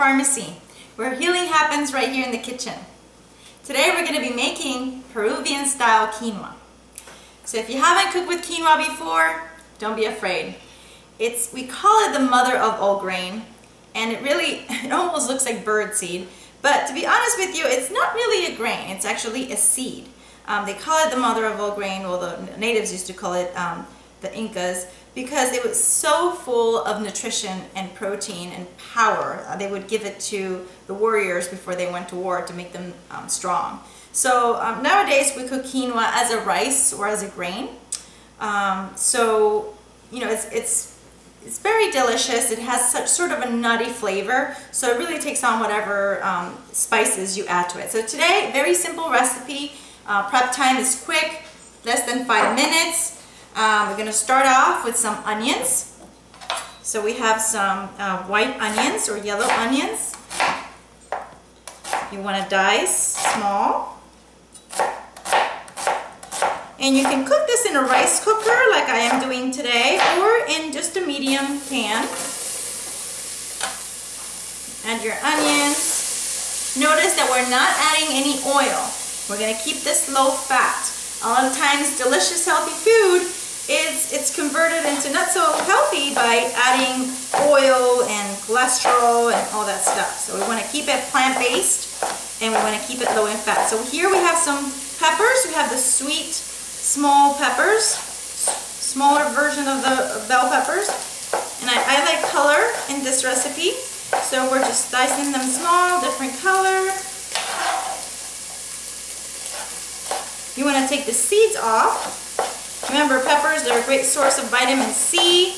Pharmacy, where healing happens right here in the kitchen. Today we're going to be making Peruvian style quinoa. So if you haven't cooked with quinoa before, don't be afraid. We call it the mother of all grain, and it almost looks like bird seed. But to be honest with you, it's not really a grain, it's actually a seed. They call it the mother of all grain, well, the natives used to call it the Incas, because it was so full of nutrition and protein and power. They would give it to the warriors before they went to war to make them strong. So nowadays we cook quinoa as a rice or as a grain. So you know, it's very delicious. It has such sort of a nutty flavor, so it really takes on whatever spices you add to it. So today, very simple recipe. Prep time is quick, less than 5 minutes. We're going to start off with some onions. So we have some white onions or yellow onions. You want to dice small. And you can cook this in a rice cooker like I am doing today, or in just a medium pan. Add your onions. Notice that we're not adding any oil. We're going to keep this low fat. A lot of times delicious healthy food it's converted into not so healthy by adding oil and cholesterol and all that stuff. So we want to keep it plant-based, and we want to keep it low in fat. So here we have some peppers. We have the sweet small peppers, smaller version of the bell peppers, and I like color in this recipe, so we're just dicing them small, different color. You want to take the seeds off. Remember, peppers are a great source of vitamin C.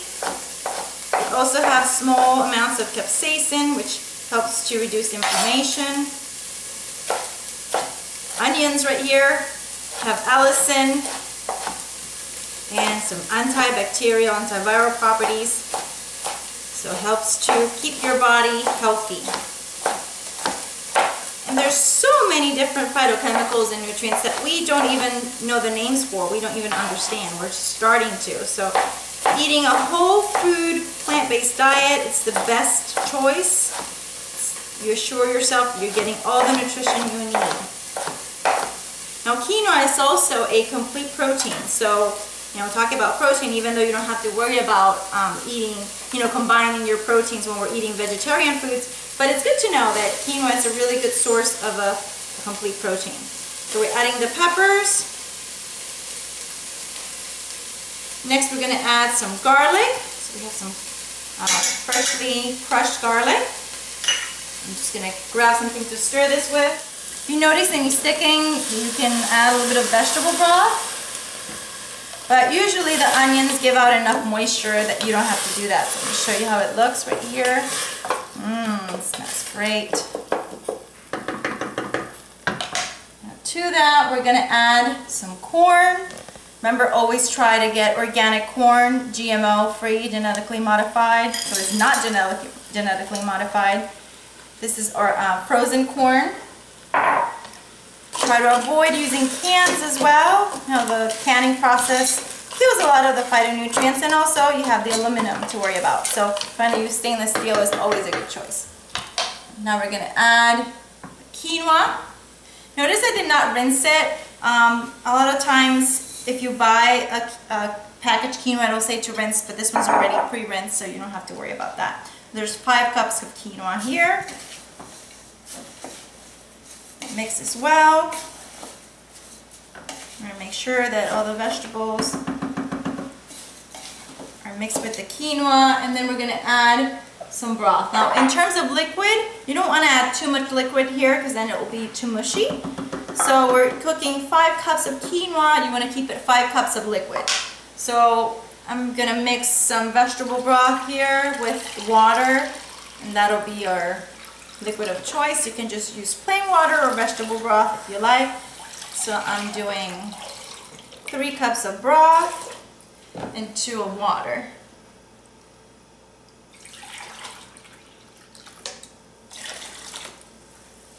They also have small amounts of capsaicin, which helps to reduce inflammation. Onions right here have allicin and some antibacterial, antiviral properties, so it helps to keep your body healthy. And there's so many different phytochemicals and nutrients that we don't even know the names for. We don't even understand. We're just starting to. So eating a whole food plant-based diet, it's the best choice. You assure yourself you're getting all the nutrition you need. Now quinoa is also a complete protein. So, you know, talking about protein, even though you don't have to worry about eating, you know, combining your proteins when we're eating vegetarian foods, but it's good to know that quinoa is a really good source of a complete protein. So we're adding the peppers. Next we're going to add some garlic. So we have some freshly crushed garlic. I'm just going to grab something to stir this with. If you notice any sticking, you can add a little bit of vegetable broth. But usually the onions give out enough moisture that you don't have to do that. So let me show you how it looks right here. It smells great. Now to that, we're going to add some corn. Remember, always try to get organic corn, GMO free, genetically modified. So it's not genetically modified. This is our frozen corn. Try to avoid using cans as well. You know, the canning process kills a lot of the phytonutrients, and also you have the aluminum to worry about. So trying to use stainless steel is always a good choice. Now we're going to add quinoa. Notice I did not rinse it. A lot of times if you buy a packaged quinoa, it'll say to rinse, but this one's already pre-rinsed, so you don't have to worry about that. There's 5 cups of quinoa here. Mix this well. I'm going to make sure that all the vegetables are mixed with the quinoa, and then we're going to add some broth. Now in terms of liquid, you don't want to add too much liquid here because then it will be too mushy. So we're cooking 5 cups of quinoa. You want to keep it 5 cups of liquid. So I'm going to mix some vegetable broth here with water, and that'll be our liquid of choice. You can just use plain water or vegetable broth if you like. So I'm doing 3 cups of broth and 2 of water.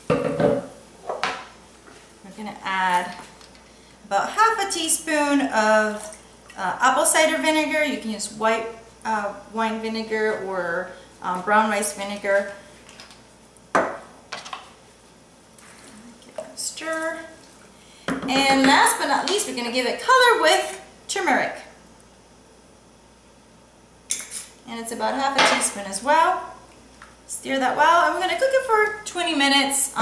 We're going to add about half a teaspoon of apple cider vinegar. You can use white wine vinegar or brown rice vinegar. Stir. And last but not least, we're going to give it color with turmeric. And it's about half a teaspoon as well. Stir that well, and we're going to cook it for 20 minutes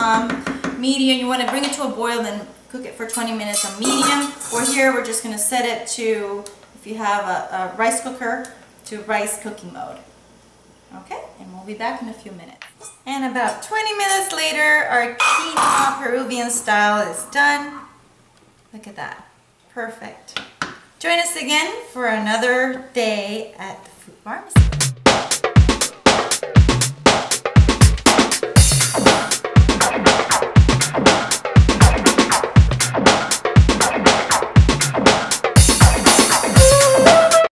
medium. You want to bring it to a boil, then cook it for 20 minutes on medium. Or here we're just going to set it to, if you have a rice cooker, to rice cooking mode. Okay, and we'll be back in a few minutes. And about 20 minutes later, our quinoa Peruvian style is done. Look at that. Perfect. Join us again for another day at the food pharmacy.